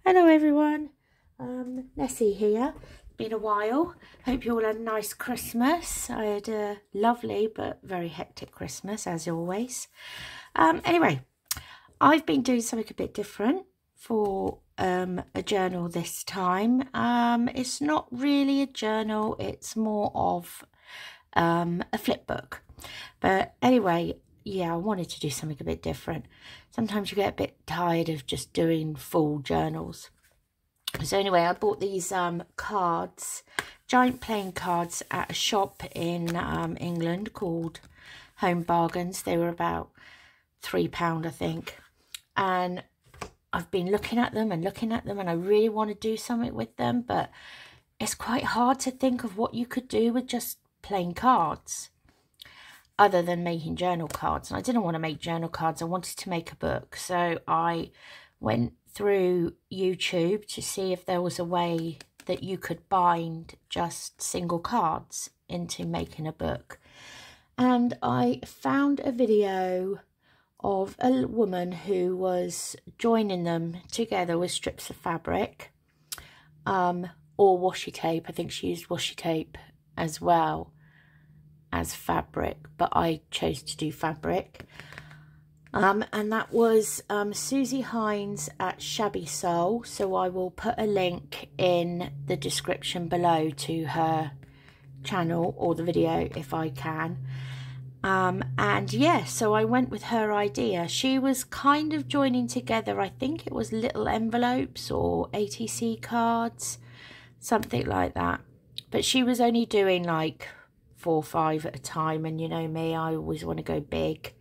Hello everyone, Nessie here. Been a while. Hope you all had a nice Christmas. I had a lovely but very hectic Christmas as always. Anyway, I've been doing something a bit different for a journal this time. It's not really a journal, it's more of a flip book. But anyway, yeah, I wanted to do something a bit different. Sometimes you get a bit tired of just doing full journals. So anyway, I bought these cards, giant playing cards at a shop in England called Home Bargains. They were about £3, I think. And I've been looking at them and I really want to do something with them, but it's quite hard to think of what you could do with just plain cards other than making journal cards. And I didn't want to make journal cards, I wanted to make a book. So I went through YouTube to see if there was a way that you could bind just single cards into making a book. And I found a video of a woman who was joining them together with strips of fabric or washi tape. I think she used washi tape as well as fabric, but I chose to do fabric. And that was Susie Hines at Shabby Soul. So I will put a link in the description below to her channel or the video if I can. And yeah, so I went with her idea. She was kind of joining together, I think it was little envelopes or ATC cards, something like that. But she was only doing like 4 or 5 at a time, and you know me, I always want to go big.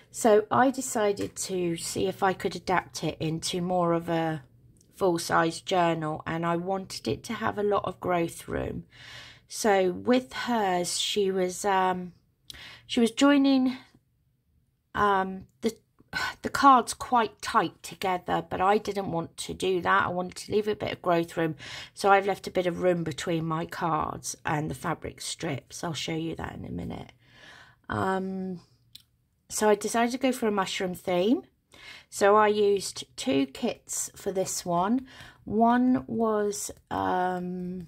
So I decided to see if I could adapt it into more of a full-size journal, and I wanted it to have a lot of growth room. So with hers, she was joining the cards quite tight together, but I didn't want to do that. I wanted to leave a bit of growth room, so I've left a bit of room between my cards and the fabric strips. I'll show you that in a minute. So I decided to go for a mushroom theme. So I used 2 kits for this one. One was Autumn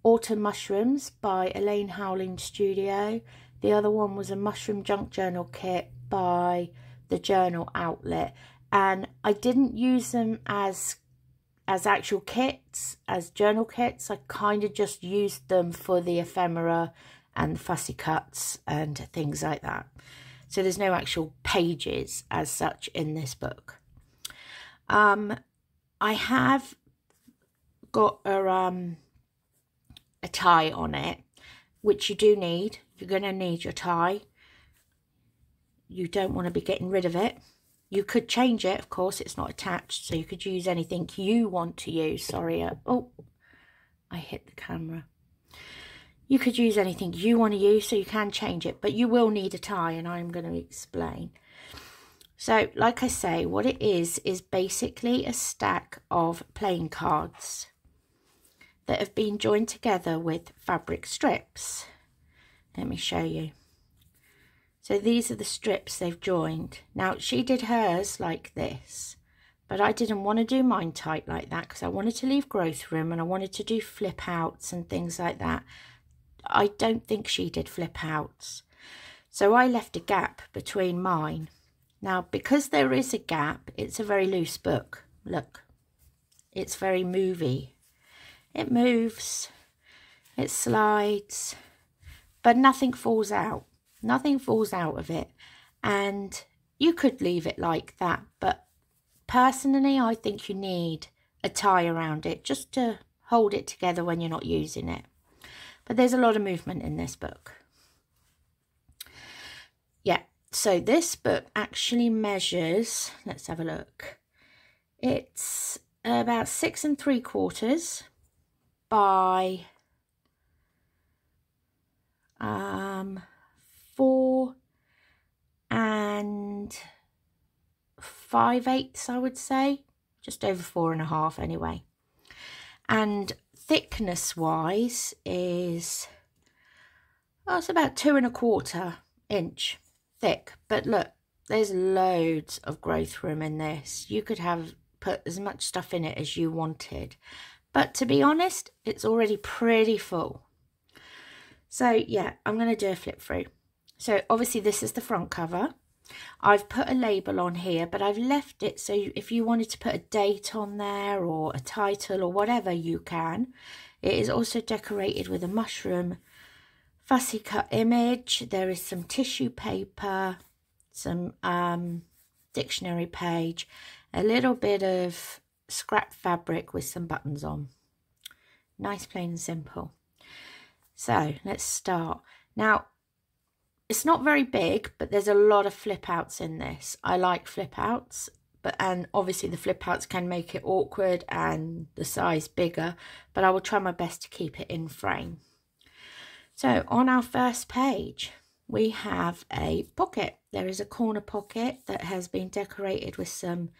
Mushrooms by Elaine Howling Studio. The other one was a Mushroom Junk Journal kit by the Journal Outlet. And I didn't use them as actual kits, as journal kits. I kind of just used them for the ephemera and fussy cuts and things like that. So there's no actual pages as such in this book. I have got a tie on it, which you do need. You're going to need your tie. You don't want to be getting rid of it. You could change it, of course, it's not attached, so you could use anything you want to use. Sorry, oh, I hit the camera. You could use anything you want to use, so you can change it, but you will need a tie, and I'm going to explain. So, like I say, what it is basically a stack of playing cards that have been joined together with fabric strips. Let me show you. So these are the strips they've joined. Now, she did hers like this, but I didn't want to do mine tight like that because I wanted to leave growth room and I wanted to do flip outs and things like that. I don't think she did flip outs. So I left a gap between mine. Now, because there is a gap, it's a very loose book. Look, it's very movie. It moves, it slides, but nothing falls out. Nothing falls out of it. And you could leave it like that, but personally, I think you need a tie around it just to hold it together when you're not using it. But there's a lot of movement in this book. Yeah, so this book actually measures, let's have a look. It's about 6 3/4 by 4 5/8, I would say. Just over 4.5 anyway. And thickness wise is, oh, it's about 2 1/4 inch thick. But look, there's loads of growth room in this. You could have put as much stuff in it as you wanted. But to be honest, it's already pretty full. So yeah, I'm going to do a flip through. So obviously this is the front cover. I've put a label on here, but I've left it so if you wanted to put a date on there or a title or whatever, you can. It is also decorated with a mushroom fussy cut image. There is some tissue paper, some dictionary page, a little bit of scrap fabric with some buttons on. Nice, plain and simple. So let's start. Now, it's not very big, but there's a lot of flip outs in this. I like flip outs, and obviously the flip outs can make it awkward and the size bigger, but I will try my best to keep it in frame. So on our first page, we have a pocket. There is a corner pocket that has been decorated with some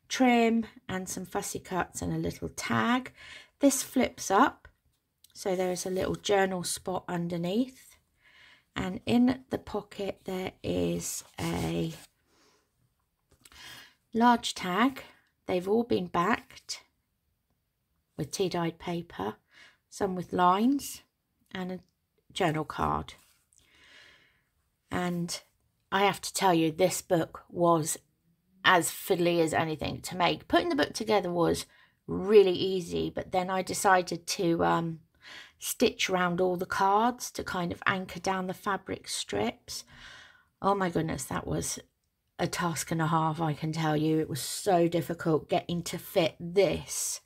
trim and some fussy cuts and a little tag. This flips up, so there is a little journal spot underneath. And in the pocket there is a large tag. They've all been backed with tea-dyed paper, some with lines, and a journal card. And I have to tell you, this book was as fiddly as anything to make. Putting the book together was really easy, but then I decided to stitch around all the cards to kind of anchor down the fabric strips. Oh my goodness, that was a task and a half, I can tell you. It was so difficult getting to fit this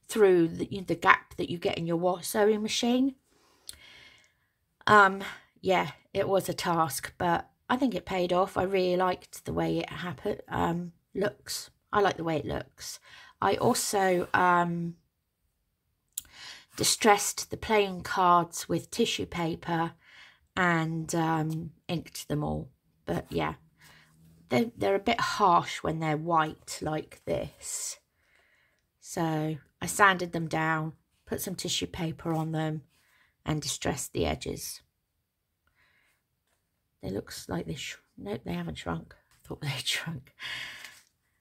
through the gap that you get in your sewing machine. Yeah, it was a task, but I think it paid off. I really liked the way it happened. Looks. I like the way it looks. I also distressed the playing cards with tissue paper and inked them all. But yeah, they're a bit harsh when they're white like this. So I sanded them down, put some tissue paper on them and distressed the edges. They looks like they nope, they haven't shrunk. I thought they'd shrunk.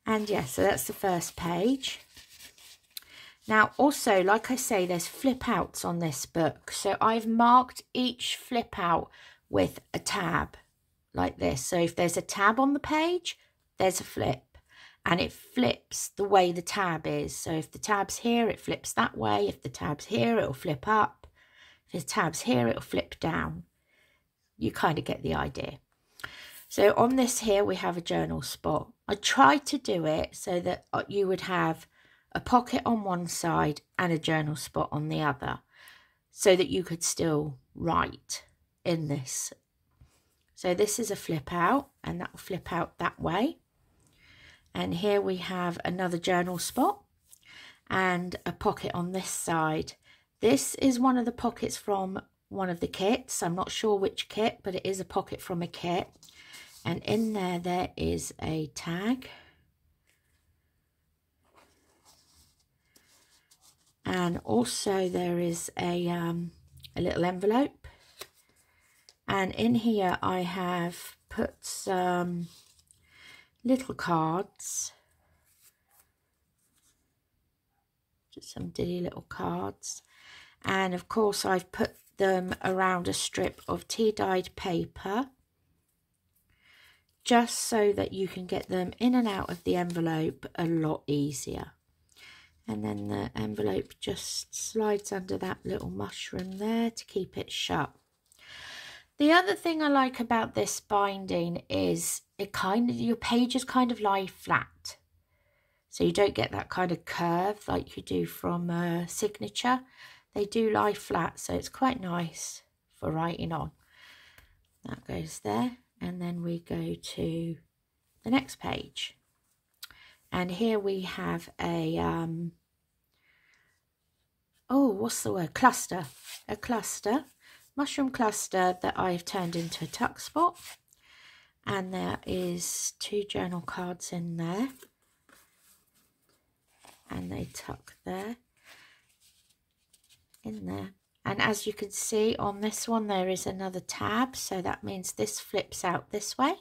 And yeah, so that's the first page. Now, also, like I say, there's flip outs on this book. So I've marked each flip out with a tab like this. So if there's a tab on the page, there's a flip. And it flips the way the tab is. So if the tab's here, it flips that way. If the tab's here, it'll flip up. If the tab's here, it'll flip down. You kind of get the idea. So on this here, we have a journal spot. I tried to do it so that you would have a pocket on one side and a journal spot on the other, so that you could still write in this. So this is a flip out, and that will flip out that way. And here we have another journal spot and a pocket on this side. This is one of the pockets from one of the kits. I'm not sure which kit, but it is a pocket from a kit. And in there is a tag. And also there is a little envelope. And in here I have put some little cards. Just some dilly little cards. And of course I've put them around a strip of tea-dyed paper, just so that you can get them in and out of the envelope a lot easier. And then the envelope just slides under that little mushroom there to keep it shut. The other thing I like about this binding is your pages kind of lie flat. So you don't get that kind of curve like you do from a signature. They do lie flat, so it's quite nice for writing on. That goes there. And then we go to the next page. And here we have a, what's the word? Cluster. A cluster. Mushroom cluster that I've turned into a tuck spot. And there is 2 journal cards in there. And they tuck there. In there. And as you can see on this one, there is another tab. So that means this flips out this way.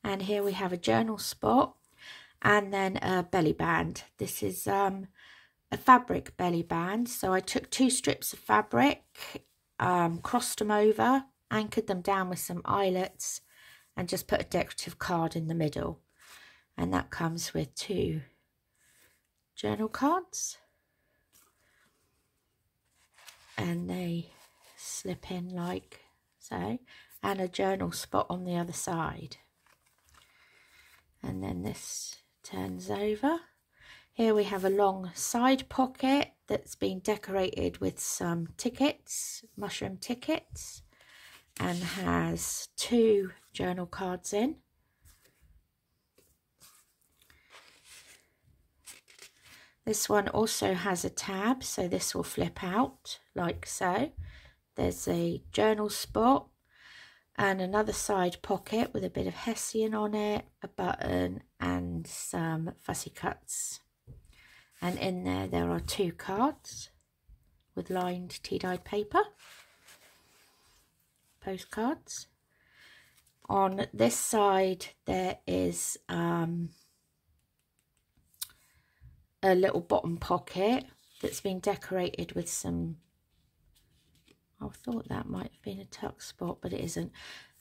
And here we have a journal spot. and then a belly band. This is a fabric belly band. So I took 2 strips of fabric, crossed them over, anchored them down with some eyelets, and just put a decorative card in the middle. And that comes with 2 journal cards, and they slip in like so, and a journal spot on the other side. And then this turns over. Here we have a long side pocket that's been decorated with some tickets, mushroom tickets, and has 2 journal cards in. This one also has a tab, so this will flip out like so. There's a journal spot and another side pocket with a bit of hessian on it, a button and some fussy cuts. And in there are 2 cards with lined tea-dyed paper, postcards. On this side there is a little bottom pocket that's been decorated with some, I thought that might have been a tuck spot, but it isn't.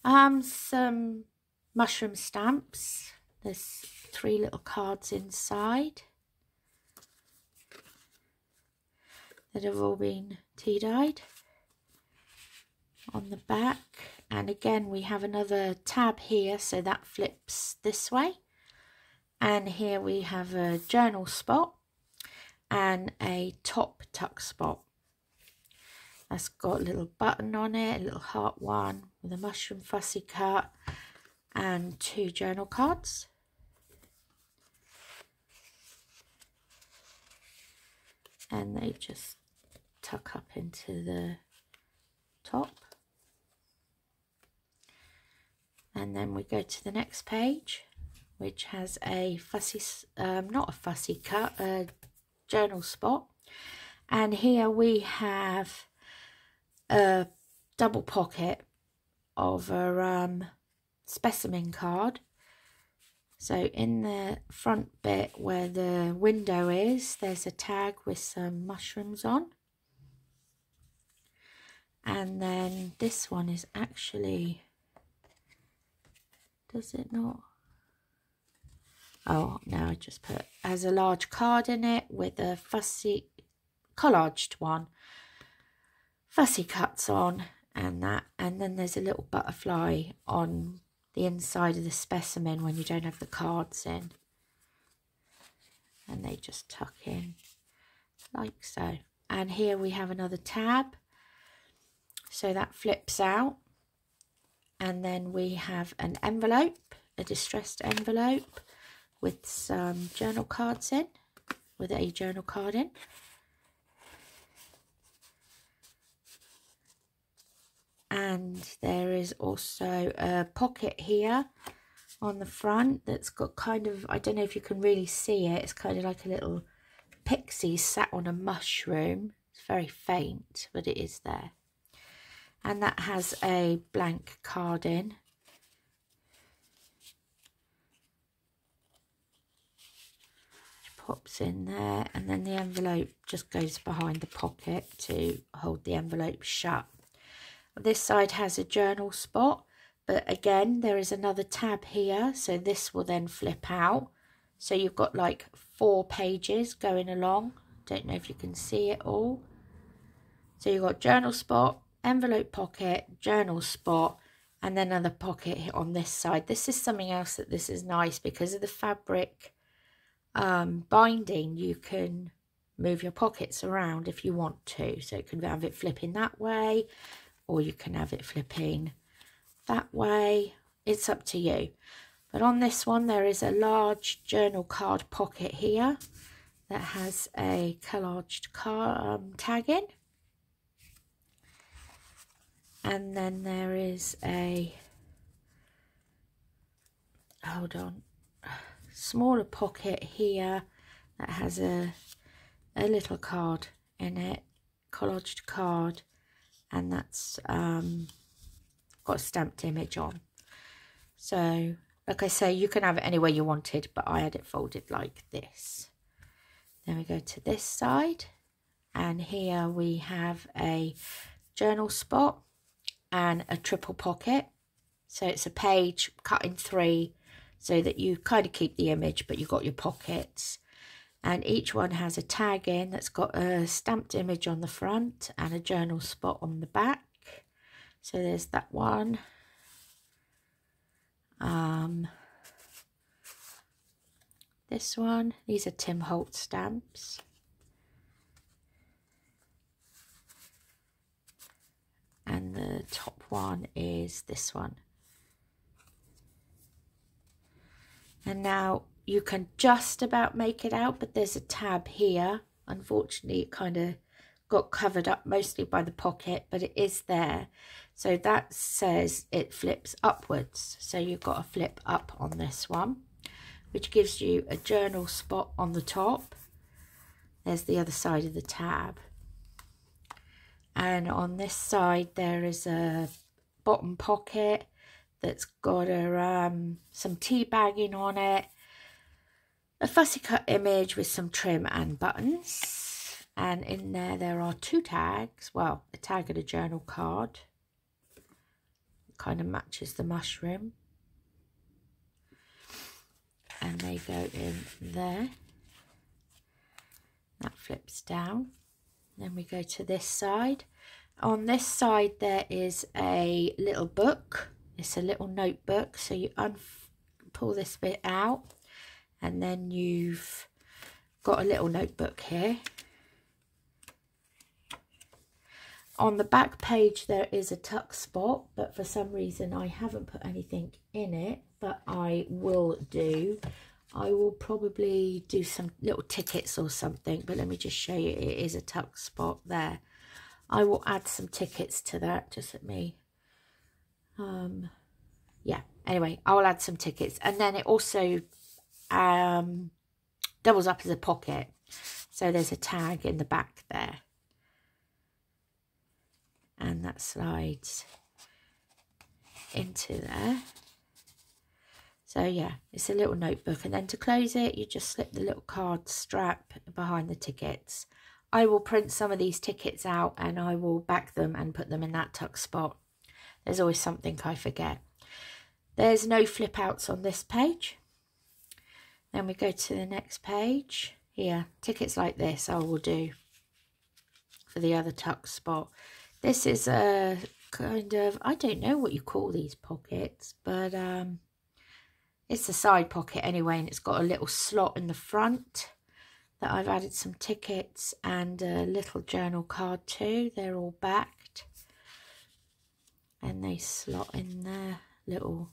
Some mushroom stamps. There's 3 little cards inside that have all been tea-dyed on the back. And again we have another tab here, so that flips this way. And here we have a journal spot and a top tuck spot. That's got a little button on it, a little heart one with a mushroom fussy cut and 2 journal cards. And they just tuck up into the top. And then we go to the next page, which has a fussy, not a fussy cut, a journal spot. And here we have a double pocket of a specimen card. So in the front bit where the window is, there's a tag with some mushrooms on. And then this one is actually, does it not? Oh no, I just put, has a large card in it with a fussy, collaged one, fussy cuts on and that. And then there's a little butterfly on the inside of the specimen when you don't have the cards in. And they just tuck in like so. And here we have another tab. So that flips out. And then we have an envelope, a distressed envelope with some journal cards in, with a journal card in. And there is also a pocket here on the front that's got kind of, I don't know if you can really see it, it's kind of like a little pixie sat on a mushroom. It's very faint, but it is there. And that has a blank card in. Which pops in there, and then the envelope just goes behind the pocket to hold the envelope shut. This side has a journal spot, but again there is another tab here, so this will then flip out. So you've got like 4 pages going along. Don't know if you can see it all. So you've got journal spot, envelope pocket, journal spot, and then another pocket on this side. This is something else that this is nice because of the fabric binding. You can move your pockets around if you want to. So you can have it flipping that way, or you can have it flipping that way. It's up to you. But on this one there is a large journal card pocket here that has a collaged tag in. And then there is a, hold on, smaller pocket here that has a little card in it, collaged card, and that's got a stamped image on. So Like I say, you can have it any way you wanted, but I had it folded like this. Then we go to this side, and here we have a journal spot and a triple pocket. So it's a page cut in 3 so that you kind of keep the image, but you've got your pockets. And each one has a tag in that's got a stamped image on the front and a journal spot on the back. So there's that one. This one, these are Tim Holtz stamps. And the top one is this one. And now you can just about make it out, but there's a tab here. Unfortunately, it kind of got covered up mostly by the pocket, but it is there. So that says it flips upwards. So you've got to flip up on this one, which gives you a journal spot on the top. There's the other side of the tab. And on this side, there is a bottom pocket that's got a some tea bagging on it, a fussy cut image with some trim and buttons. And in there are 2 tags. Well, a tag and a journal card. It kind of matches the mushroom. And they go in there. That flips down. Then we go to this side. On this side there is a little book. It's a little notebook. So you pull this bit out, and then you've got a little notebook here. On the back page there is a tuck spot, but for some reason I haven't put anything in it, but I will do. I will probably do some little tickets or something, but let me just show you. It is a tuck spot there. I will add some tickets to that. Just let me, yeah, anyway, I will add some tickets. And then it also doubles up as a pocket. So there's a tag in the back there. And that slides into there. So yeah, it's a little notebook, and then to close it, you just slip the little card strap behind the tickets. I will print some of these tickets out and I will back them and put them in that tuck spot. There's always something I forget. There's no flip outs on this page. Then we go to the next page. Here, tickets like this I will do for the other tuck spot. This is a kind of, I don't know what you call these pockets, but it's a side pocket anyway, and it's got a little slot in the front that I've added some tickets and a little journal card too. They're all backed and they slot in their little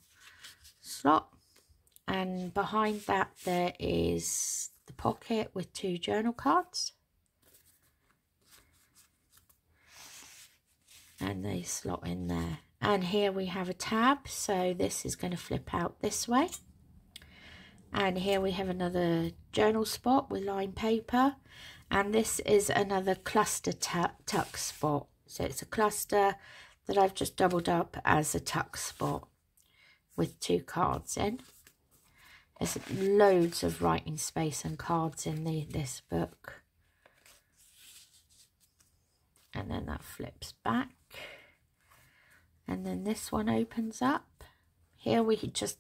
slot. And behind that there is the pocket with 2 journal cards. And they slot in there. And here we have a tab, so this is going to flip out this way. And here we have another journal spot with lined paper. And this is another cluster tuck spot. So it's a cluster that I've just doubled up as a tuck spot with 2 cards in. There's loads of writing space and cards in this book. And then that flips back. And then this one opens up. Here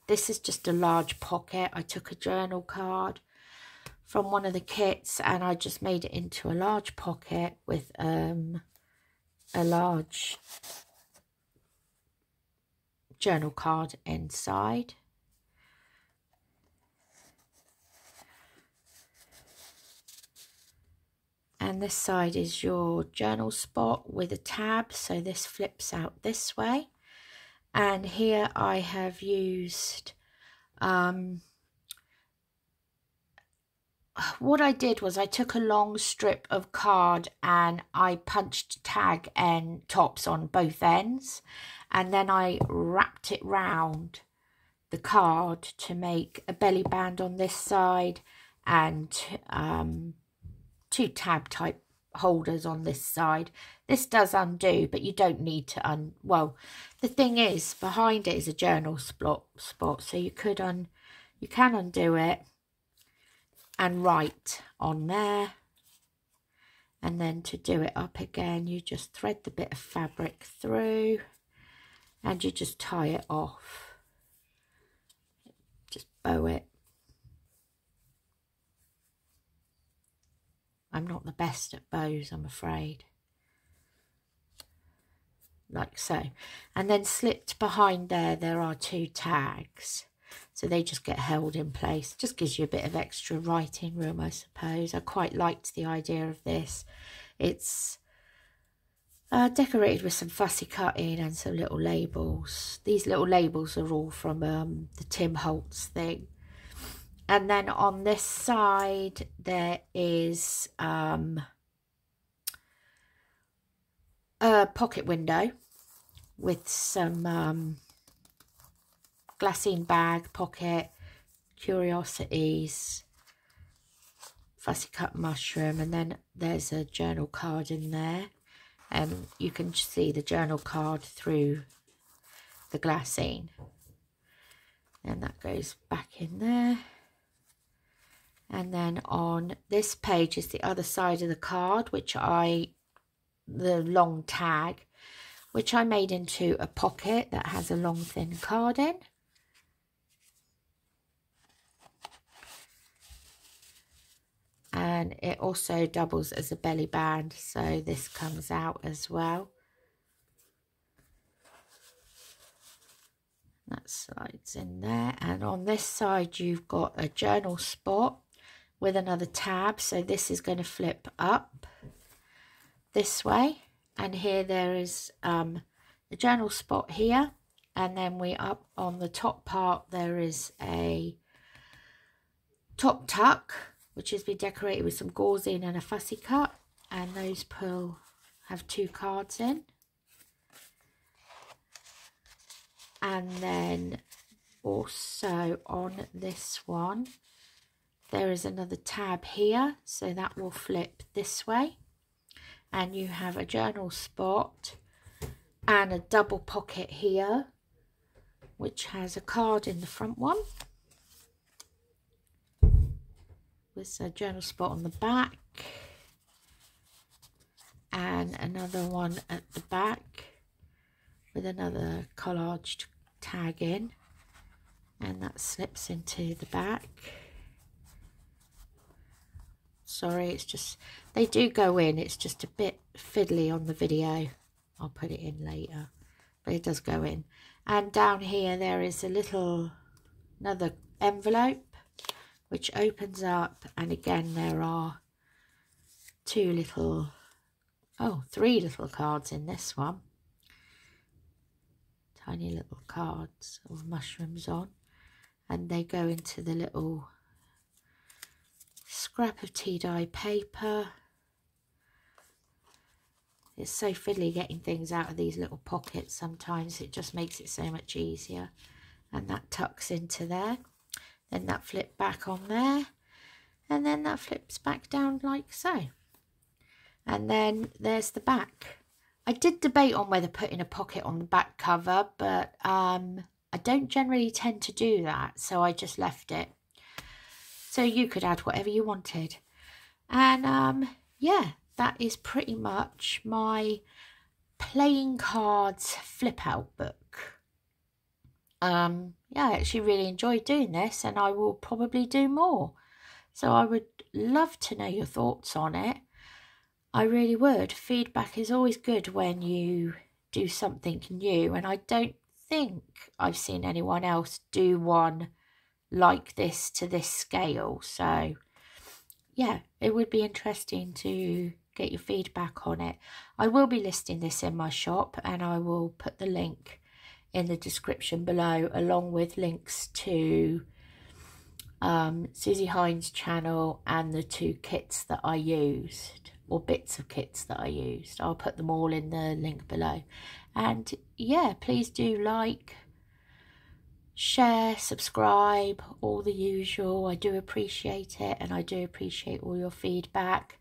this is just a large pocket. I took a journal card from one of the kits and I just made it into a large pocket with a large journal card inside. And this side is your journal spot with a tab, so this flips out this way. And here I have used, what I did was I took a long strip of card and I punched tag and tops on both ends. And then I wrapped it round the card to make a belly band on this side and 2 tab type holders on this side. This does undo, but you don't need to well, the thing is, behind it is a journal spot, so you can undo it and write on there. And then to do it up again, you just thread the bit of fabric through and you just tie it off. Just bow it. I'm not the best at bows, I'm afraid. Like so. And then slipped behind there are 2 tags. So they just get held in place. Just gives you a bit of extra writing room, I suppose. I quite liked the idea of this. It's decorated with some fussy cutting and some little labels. These little labels are all from the Tim Holtz thing. And then on this side there is a pocket window with some glassine bag, pocket, curiosities, fussy cut mushroom, and then there's a journal card in there. And you can see the journal card through the glassine. And that goes back in there. And then on this page is the other side of the card, the long tag, which I made into a pocket that has a long thin card in. And it also doubles as a belly band, so this comes out as well. That slides in there. And on this side you've got a journal spot with another tab, so this is going to flip up this way. And here there is a journal spot here, and then up on the top part there is a top tuck, which has been decorated with some gauzing and a fussy cut, and those have 2 cards in. And then also on this one there is another tab here, so that will flip this way, and you have a journal spot and a double pocket here which has a card in the front one with a journal spot on the back, and another one at the back with another collaged tag in, and that slips into the back. Sorry, it's just, they do go in, it's just a bit fiddly on the video. I'll put it in later, but it does go in. And down here there is another envelope which opens up, and again there are 3 little cards in this one. Tiny little cards with mushrooms on, and they go into the little scrap of tea dye paper. It's so fiddly getting things out of these little pockets sometimes. It just makes it so much easier. And that tucks into there. Then that flips back on there. And then that flips back down like so. And then there's the back. I did debate on whether putting a pocket on the back cover, but I don't generally tend to do that, so I just left it. So you could add whatever you wanted. And yeah, that is pretty much my playing cards flip out book. Yeah, I actually really enjoyed doing this, and I will probably do more. So I would love to know your thoughts on it. I really would. Feedback is always good when you do something new, and I don't think I've seen anyone else do one like this to this scale. So yeah, it would be interesting to get your feedback on it. I will be listing this in my shop, and I will put the link in the description below, along with links to Susie Hines' channel and the 2 kits that I used, or bits of kits that I used. I'll put them all in the link below. And yeah, please do like, share, subscribe, all the usual. I do appreciate it, and I do appreciate all your feedback.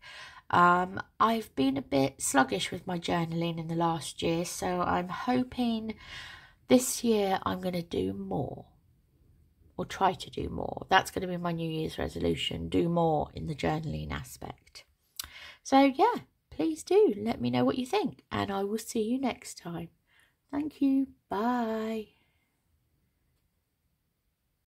I've been a bit sluggish with my journaling in the last year, so I'm hoping this year I'm going to do more, or try to do more. That's going to be my New Year's resolution, do more in the journaling aspect. So yeah, please do let me know what you think, and I will see you next time. Thank you. Bye.